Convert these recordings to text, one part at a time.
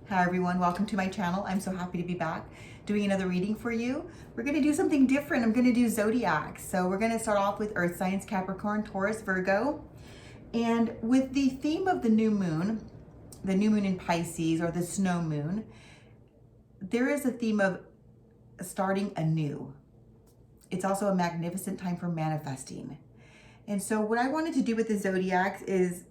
Hi everyone, welcome to my channel. I'm so happy to be back doing another reading for you. We're going to do something different. I'm going to do zodiac. So we're going to start off with earth signs: Capricorn, Taurus, Virgo. And with the theme of the new moon in Pisces, or the snow moon, there is a theme of starting anew. It's also a magnificent time for manifesting. And so what I wanted to do with the zodiacs is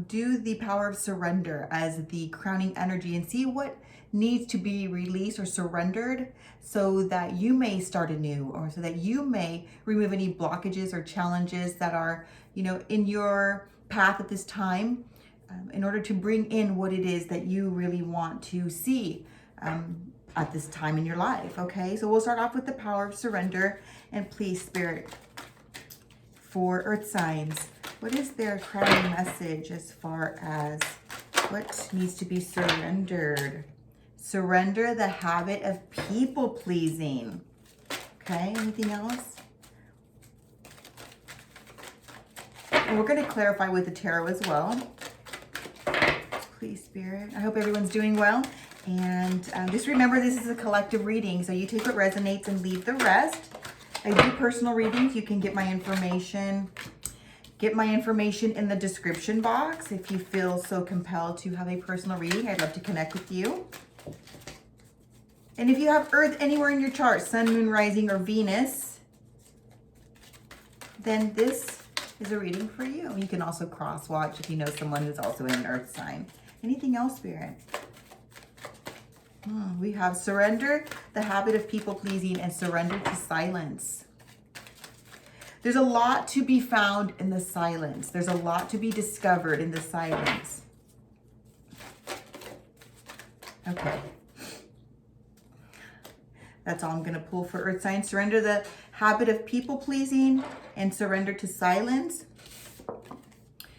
do the power of surrender as the crowning energy and see what needs to be released or surrendered so that you may start anew, or so that you may remove any blockages or challenges that are, in your path at this time, in order to bring in what it is that you really want to see at this time in your life. Okay, so we'll start off with the power of surrender. And please, Spirit, for earth signs, what is their crowning message as far as what needs to be surrendered? Surrender the habit of people pleasing. Okay, anything else? And we're going to clarify with the tarot as well. Please, Spirit. I hope everyone's doing well. And just remember, this is a collective reading, so you take what resonates and leave the rest. I do personal readings. You can get my information in the description box if you feel so compelled to have a personal reading. I'd love to connect with you. And if you have Earth anywhere in your chart, Sun, Moon, Rising, or Venus, then this is a reading for you. You can also cross watch if you know someone who's also in an Earth sign. Anything else, Spirit? We have surrender the habit of people pleasing and surrender to silence. There's a lot to be found in the silence. There's a lot to be discovered in the silence. Okay. That's all I'm going to pull for earth signs. Surrender the habit of people pleasing and surrender to silence.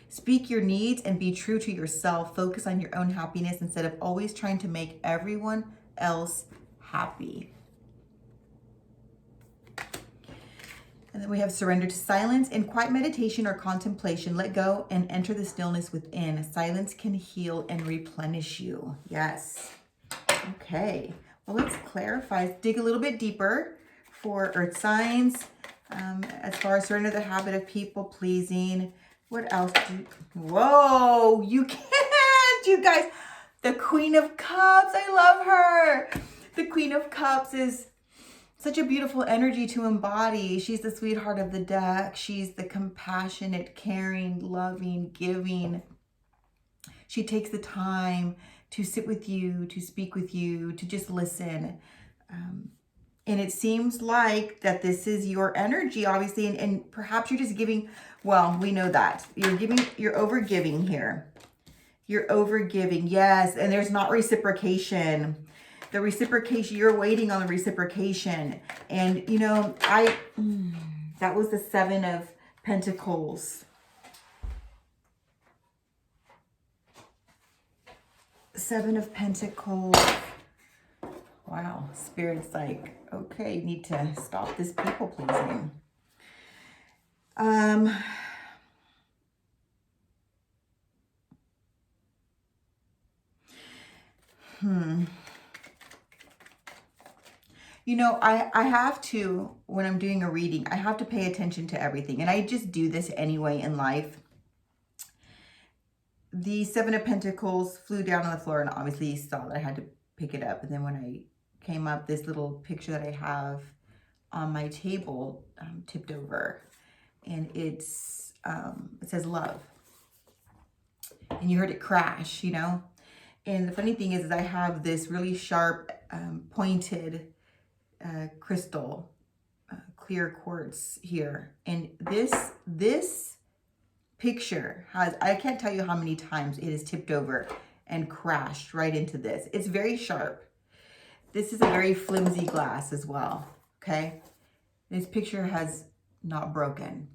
Speak your needs and be true to yourself. Focus on your own happiness instead of always trying to make everyone else happy. And then we have surrender to silence. In quiet meditation or contemplation, let go and enter the stillness within. Silence can heal and replenish you. Yes. Okay. Well, let's clarify, dig a little bit deeper for earth signs. As far as surrender the habit of people pleasing. What else whoa, you can't, you guys. The Queen of Cups, I love her. The Queen of Cups is such a beautiful energy to embody. She's the sweetheart of the deck. She's the compassionate, caring, loving, giving. She takes the time to sit with you, to speak with you, to just listen. And it seems like that this is your energy, obviously, and perhaps you're just giving. Well, we know that. You're over-giving here. You're over-giving, yes, and there's not reciprocation. The reciprocation, you're waiting on the reciprocation. And, that was the Seven of Pentacles. Seven of Pentacles. Wow, Spirit's like, okay, you need to stop this people pleasing. I have to, when I'm doing a reading, I have to pay attention to everything. And I just do this anyway in life. The Seven of Pentacles flew down on the floor, and obviously you saw that I had to pick it up. And then when I came up, this little picture that I have on my table tipped over, and it says love, and you heard it crash, and the funny thing is I have this really sharp pointed crystal clear quartz here, and this picture has, I can't tell you how many times it has tipped over and crashed right into this. It's very sharp. This is a very flimsy glass as well, okay? This picture has not broken.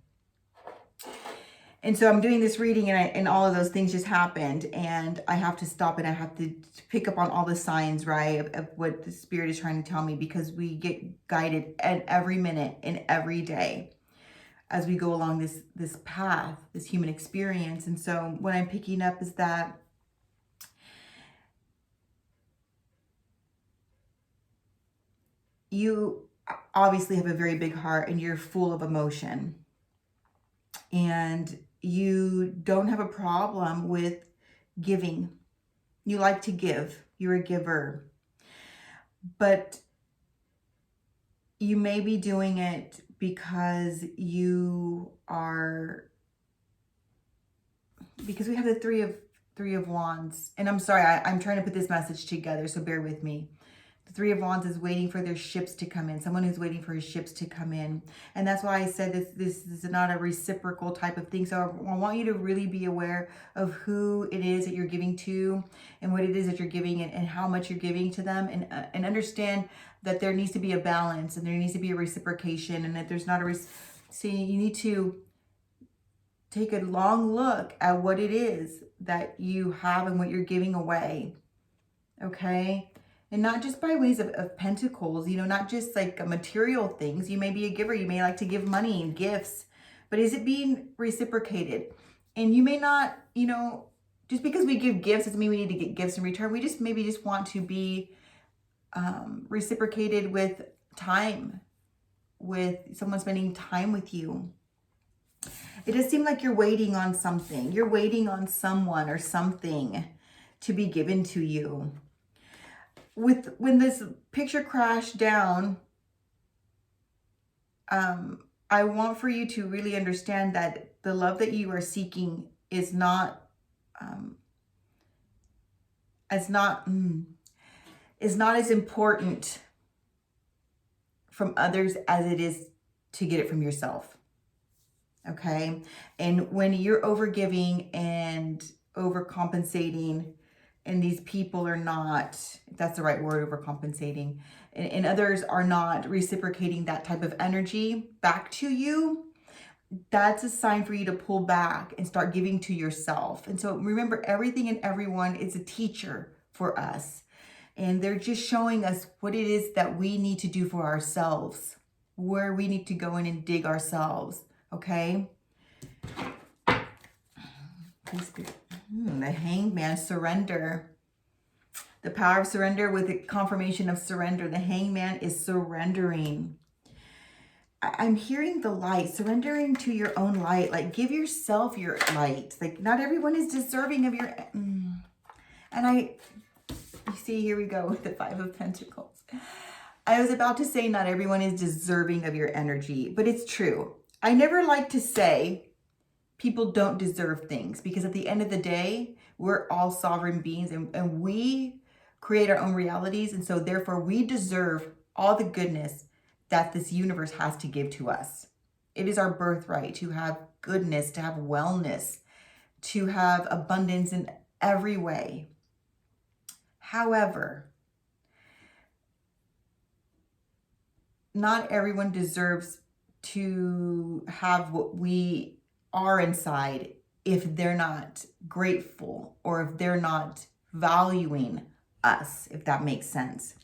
And so I'm doing this reading, and all of those things just happened, and I have to stop, and I have to pick up on all the signs, right, of what the Spirit is trying to tell me, because we get guided at every minute and every day as we go along this path, this human experience. And so what I'm picking up is that you obviously have a very big heart and you're full of emotion. And you don't have a problem with giving. You like to give. You're a giver. But you may be doing it because because we have the three of wands. And I'm sorry, I'm trying to put this message together, so bear with me. The Three of Wands is waiting for their ships to come in. Someone who's waiting for his ships to come in. And that's why I said this is not a reciprocal type of thing. So I want you to really be aware of who it is that you're giving to and what it is that you're giving and how much you're giving to them. And understand that there needs to be a balance and there needs to be a reciprocation, and that there's not you need to take a long look at what it is that you have and what you're giving away. Okay? And not just by ways of pentacles, not just like material things. You may be a giver. You may like to give money and gifts, but is it being reciprocated? And you may not, just because we give gifts doesn't mean we need to get gifts in return. We just maybe just want to be reciprocated with time, with someone spending time with you. It does seem like you're waiting on something. You're waiting on someone or something to be given to you. When this picture crashed down, I want for you to really understand that the love that you are seeking is not as important from others as it is to get it from yourself. Okay? And when you're overgiving and overcompensating, and these people are not, if that's the right word, overcompensating, and others are not reciprocating that type of energy back to you, that's a sign for you to pull back and start giving to yourself. And so remember, everything and everyone is a teacher for us. And they're just showing us what it is that we need to do for ourselves, where we need to go in and dig ourselves. Okay? The Hanged Man, surrender. The power of surrender with the confirmation of surrender. The Hanged Man is surrendering. I'm hearing the light, surrendering to your own light. Like, give yourself your light. Like, not everyone is deserving of your... And you see, here we go with the Five of Pentacles. I was about to say not everyone is deserving of your energy, but it's true. I never like to say people don't deserve things, because at the end of the day, we're all sovereign beings and we create our own realities. And so therefore we deserve all the goodness that this universe has to give to us. It is our birthright to have goodness, to have wellness, to have abundance in every way. However, not everyone deserves to have what we are inside if they're not grateful or if they're not valuing us, if that makes sense.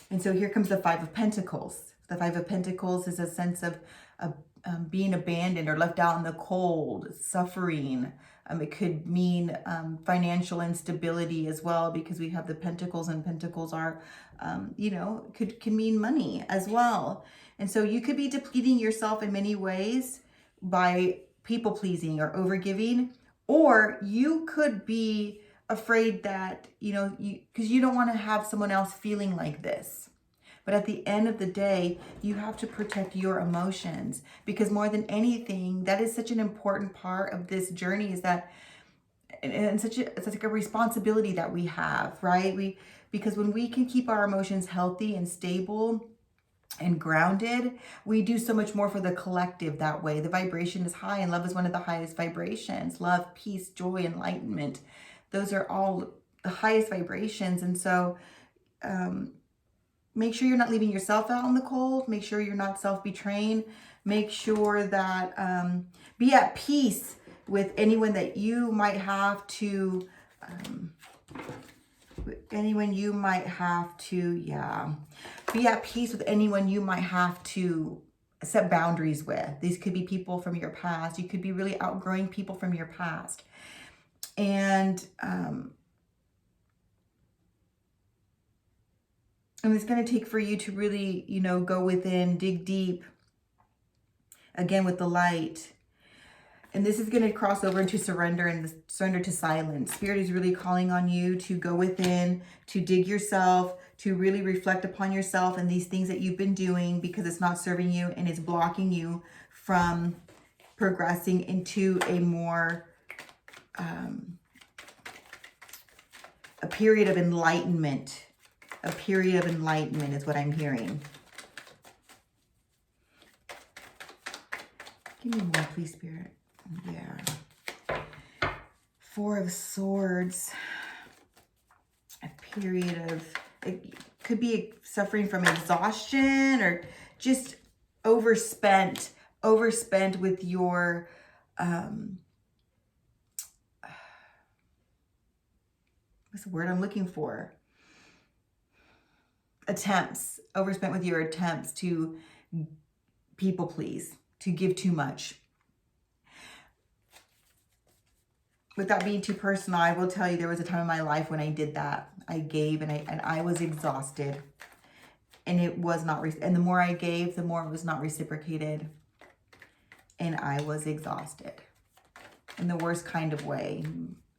And so here comes the Five of Pentacles. The Five of Pentacles is a sense of being abandoned or left out in the cold, suffering. It could mean financial instability as well, because we have the Pentacles, and Pentacles are, can mean money as well. And so you could be depleting yourself in many ways by people pleasing or overgiving, or you could be afraid that, because you don't want to have someone else feeling like this. But at the end of the day, you have to protect your emotions, because more than anything, that is such an important part of this journey, is that, and it's like a responsibility that we have, right? Because when we can keep our emotions healthy and stable and grounded, we do so much more for the collective that way. The vibration is high, and love is one of the highest vibrations. Love, peace, joy, enlightenment. Those are all the highest vibrations. And so make sure you're not leaving yourself out in the cold. Make sure you're not self-betraying. Make sure that be at peace with anyone that you might have to be at peace with anyone you might have to set boundaries with. These could be people from your past. You could be really outgrowing people from your past. And And it's going to take for you to really, you know, go within, dig deep, again with the light. And this is going to cross over into surrender and surrender to silence. Spirit is really calling on you to go within, to dig yourself, to really reflect upon yourself and these things that you've been doing, because it's not serving you and it's blocking you from progressing into a more, a period of enlightenment. A period of enlightenment is what I'm hearing. Give me more, please, Spirit. Yeah. Four of Swords. A period of, it could be suffering from exhaustion or just overspent with your, what's the word I'm looking for? Attempts. Overspent with your attempts to people please, to give too much. Without being too personal, I will tell you there was a time in my life when I did that. I gave and I was exhausted. And it was not, and the more I gave, the more it was not reciprocated. And I was exhausted in the worst kind of way.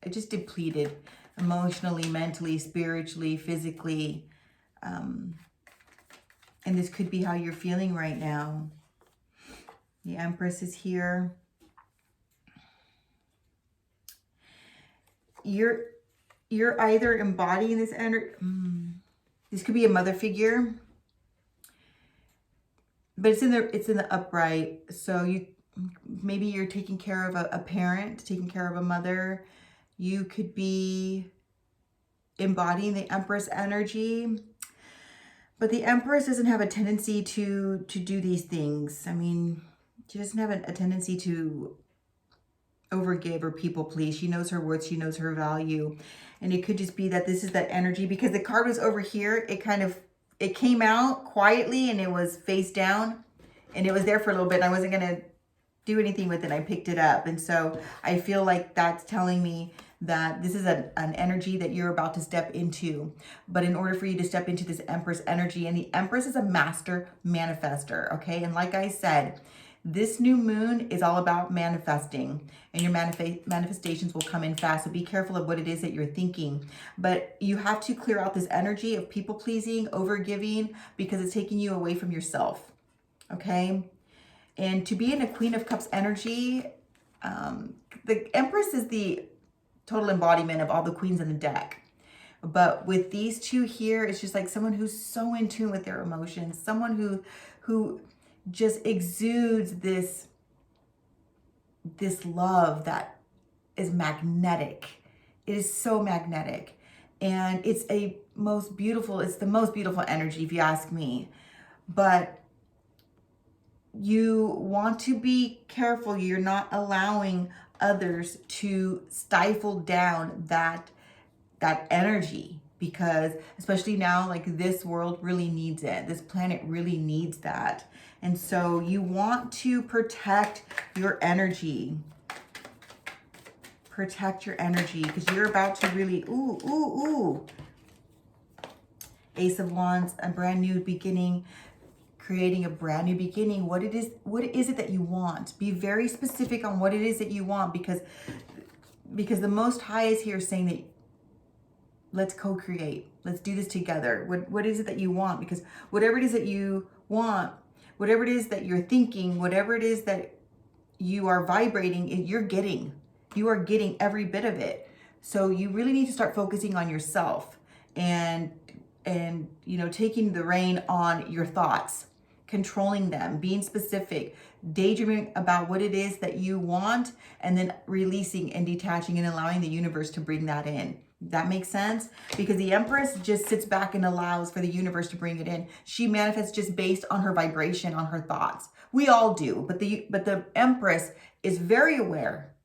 It just depleted emotionally, mentally, spiritually, physically. And this could be how you're feeling right now. The Empress is here. You're either embodying this energy. This could be a mother figure, but it's in the upright. So maybe you're taking care of a parent, taking care of a mother. You could be embodying the Empress energy. But the Empress doesn't have a tendency to do these things. I mean, she doesn't have a tendency to overgive or people please. She knows her worth. She knows her value. And it could just be that this is that energy, because the card was over here. It came out quietly and it was face down and it was there for a little bit. And I wasn't going to do anything with it. I picked it up. And so I feel like that's telling me that this is an energy that you're about to step into. But in order for you to step into this Empress energy, and the Empress is a master manifester, okay? And like I said, this new moon is all about manifesting, and your manifestations will come in fast. So be careful of what it is that you're thinking. But you have to clear out this energy of people pleasing, overgiving, because it's taking you away from yourself, okay? And to be in a Queen of Cups energy, the Empress is the total embodiment of all the queens in the deck. But with these two here, it's just like someone who's so in tune with their emotions, someone who just exudes this love that is magnetic. It is so magnetic. And it's the most beautiful energy, if you ask me. But you want to be careful. You're not allowing others to stifle down that energy, because especially now, like, this world really needs it. This planet really needs that. And so you want to protect your energy. Protect your energy, because you're about to really, Ace of Wands, a brand new beginning, creating a brand new beginning. What is it that you want? Be very specific on what it is that you want, because the Most High is here saying that let's co-create. Let's do this together. What is it that you want? Because whatever it is that you want, whatever it is that you're thinking, whatever it is that you are vibrating, you are getting every bit of it. So you really need to start focusing on yourself and taking the reign on your thoughts, controlling them, being specific, daydreaming about what it is that you want, and then releasing and detaching and allowing the universe to bring that in. That makes sense? Because the Empress just sits back and allows for the universe to bring it in. She manifests just based on her vibration, on her thoughts. We all do, but the Empress is very aware.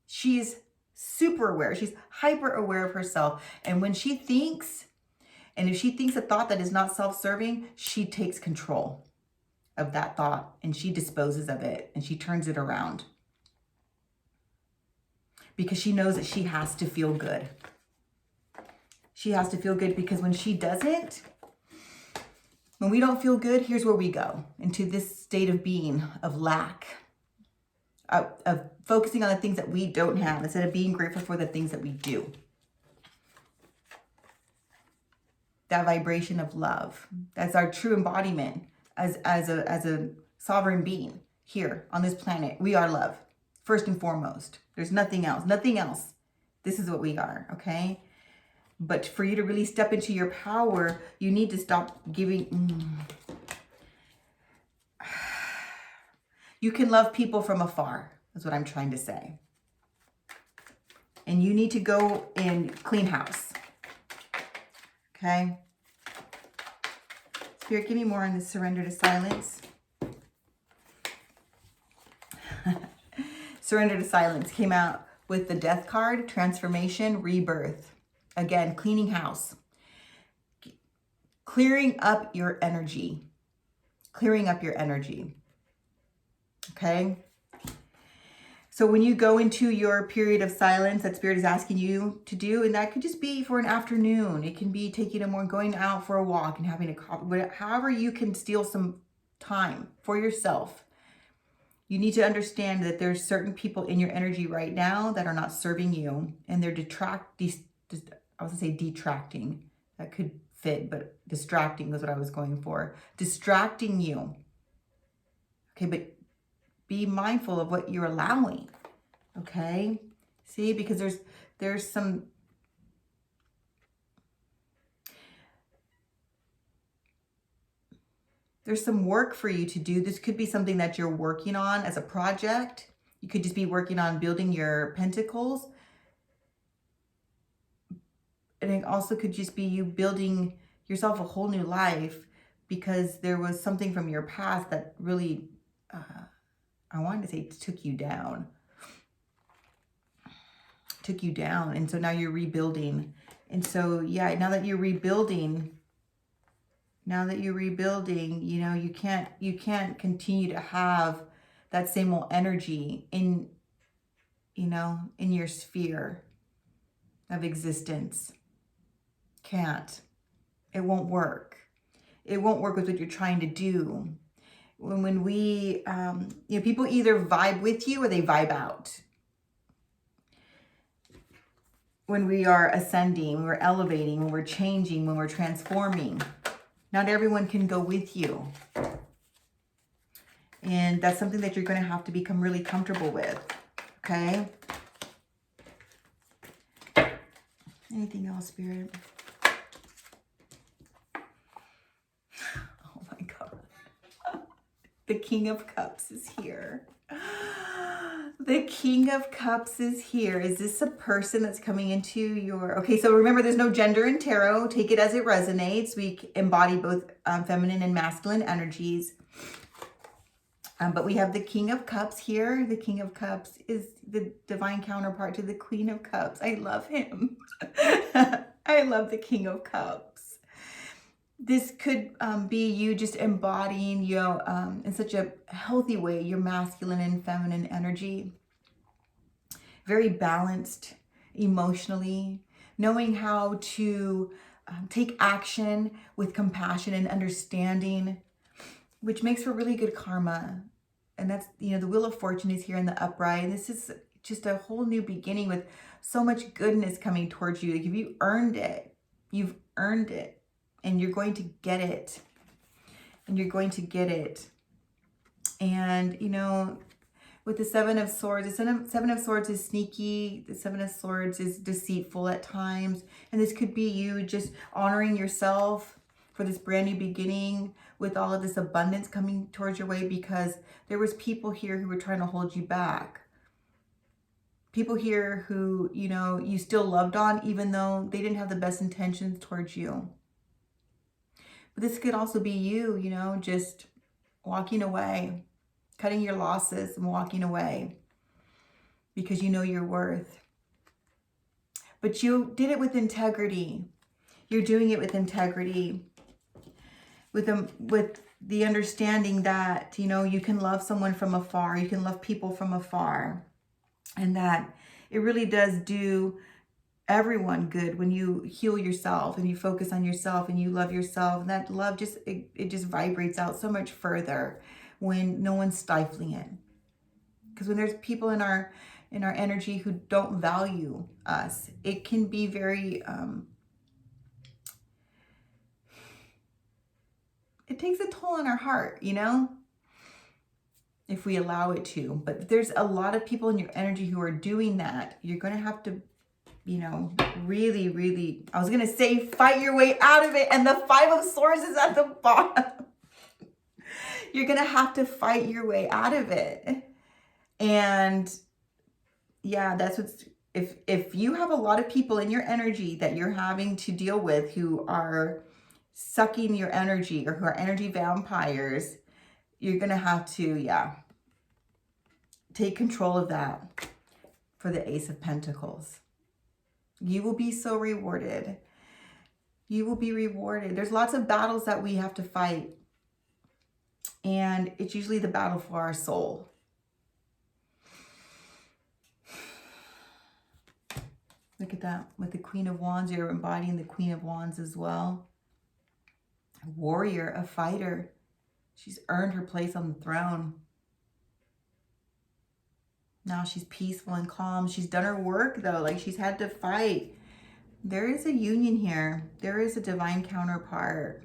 She's super aware. She's hyper aware of herself. And when she thinks, and if she thinks a thought that is not self-serving, she takes control of that thought and she disposes of it and she turns it around. Because she knows that she has to feel good. She has to feel good, because when she doesn't, When we don't feel good, here's where we go, into this state of being, of lack, of focusing on the things that we don't have instead of being grateful for the things that we do. That vibration of love. That's our true embodiment as a sovereign being here on this planet. We are love, first and foremost. There's nothing else. Nothing else. This is what we are, okay? But for you to really step into your power, you need to stop giving. You can love people from afar, is what I'm trying to say. And you need to go and clean house. Okay? Spirit, give me more on this surrender to silence. Surrender to silence came out with the death card, transformation, rebirth. Again, cleaning house. Clearing up your energy. Clearing up your energy. Okay? So when you go into your period of silence that Spirit is asking you to do, and that could just be for an afternoon. It can be taking going out for a walk and having a coffee. However you can steal some time for yourself. You need to understand that there's certain people in your energy right now that are not serving you, and they're detracting. That could fit, but distracting was what I was going for. Distracting you. Okay, but be mindful of what you're allowing. Okay? See, because there's some work for you to do. This could be something that you're working on as a project. You could just be working on building your pentacles. And it also could just be you building yourself a whole new life, because there was something from your past that really, I wanted to say, took you down. Took you down. And so now you're rebuilding. And so, yeah, now that you're rebuilding, you know, you can't continue to have that same old energy in, you know, in your sphere of existence. Can't. It won't work. It won't work with what you're trying to do. When we, you know, people either vibe with you or they vibe out. When we are ascending, when we're elevating, when we're changing, when we're transforming, not everyone can go with you. And that's something that you're going to have to become really comfortable with. Okay? Anything else, Spirit? Oh my God. The King of Cups is here. The King of Cups is here. Is this a person that's coming into your... Okay, so remember, there's no gender in tarot. Take it as it resonates. We embody both feminine and masculine energies. But we have the King of Cups here. The King of Cups is the divine counterpart to the Queen of Cups. I love him. I love the King of Cups. This could be you just embodying, you know, in such a healthy way, your masculine and feminine energy. Very balanced emotionally, knowing how to take action with compassion and understanding, which makes for really good karma. And that's, you know, the Wheel of Fortune is here in the upright. And this is just a whole new beginning with so much goodness coming towards you. Like, if you earned it, you've earned it. And you're going to get it. And you're going to get it. And, you know, with the Seven of Swords, the Seven of Swords is sneaky. The Seven of Swords is deceitful at times. And this could be you just honoring yourself for this brand new beginning with all of this abundance coming towards your way, because there was people here who were trying to hold you back. People here who, you know, you still loved on, even though they didn't have the best intentions towards you. But this could also be you, you know, just walking away, cutting your losses and walking away because you know your worth. But you did it with integrity. You're doing it with integrity, with the understanding that, you know, you can love someone from afar, you can love people from afar, and that it really does do everyone good when you heal yourself and you focus on yourself and you love yourself. And that love just, it just vibrates out so much further when no one's stifling it. Because when there's people in our energy who don't value us, it can be very, it takes a toll on our heart, you know, if we allow it to. But if there's a lot of people in your energy who are doing that, you're going to have to, you know, really, really, I was going to say fight your way out of it. And the Five of Swords is at the bottom. You're going to have to fight your way out of it. And yeah, that's what's, if you have a lot of people in your energy that you're having to deal with who are sucking your energy or who are energy vampires, you're going to have to, yeah, take control of that for the Ace of Pentacles. You will be so rewarded. You will be rewarded. There's lots of battles that we have to fight. And it's usually the battle for our soul. Look at that. With the Queen of Wands, you're embodying the Queen of Wands as well. A warrior, a fighter. She's earned her place on the throne. Now she's peaceful and calm. She's done her work though. Like, she's had to fight. There is a union here. There is a divine counterpart.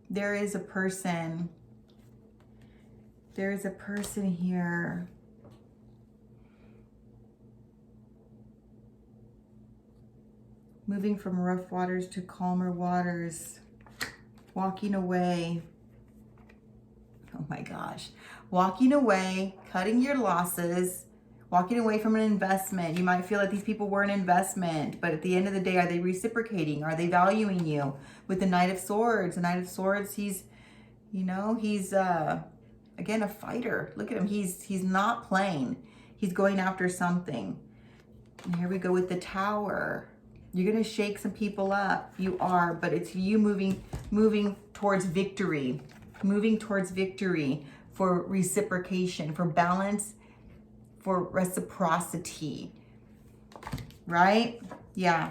There is a person. There is a person here. Moving from rough waters to calmer waters. Walking away. Oh my gosh. Walking away, cutting your losses, walking away from an investment. You might feel like these people were an investment, but at the end of the day, are they reciprocating? Are they valuing you? With the Knight of Swords. The Knight of Swords, he's, you know, he's, again, a fighter. Look at him. He's not playing. He's going after something. And here we go with the Tower. You're going to shake some people up. You are, but it's you moving towards victory. Moving towards victory for reciprocation, for balance, for reciprocity. Right? Yeah.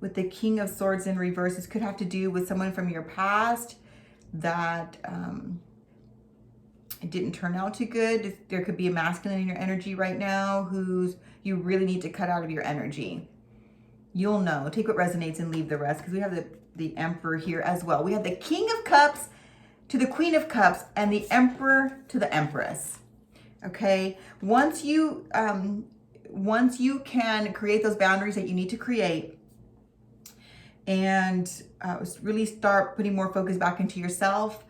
With the King of Swords in reverse, this could have to do with someone from your past that it didn't turn out too good. There could be a masculine in your energy right now who's you really need to cut out of your energy. You'll know. Take what resonates and leave the rest, because we have the Emperor here as well. We have the King of Cups to the Queen of Cups and the Emperor to the Empress. Okay? Once you can create those boundaries that you need to create and really start putting more focus back into yourself,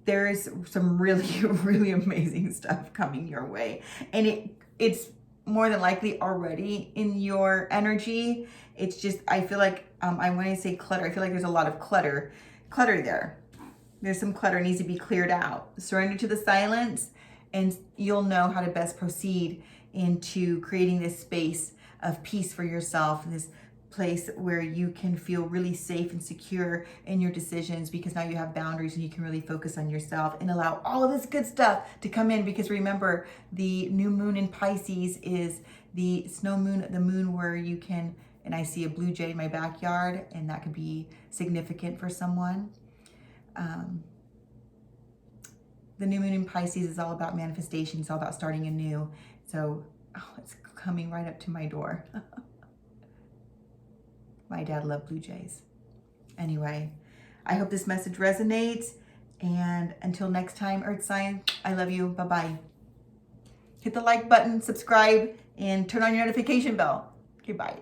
there is some really, really amazing stuff coming your way. And it's more than likely already in your energy. It's just, I feel like, I want to say clutter. I feel like there's a lot of clutter there. There's some clutter needs to be cleared out. Surrender to the silence, and you'll know how to best proceed into creating this space of peace for yourself, this place where you can feel really safe and secure in your decisions, because now you have boundaries and you can really focus on yourself and allow all of this good stuff to come in. Because remember, the new moon in Pisces is the snow moon, the moon where you can, and I see a blue jay in my backyard, and that could be significant for someone. The new moon in Pisces is all about manifestation. It's all about starting anew. So, it's coming right up to my door. My dad loved blue jays. Anyway, I hope this message resonates. And until next time, Earth sign, I love you. Bye-bye. Hit the like button, subscribe, and turn on your notification bell. Okay, bye.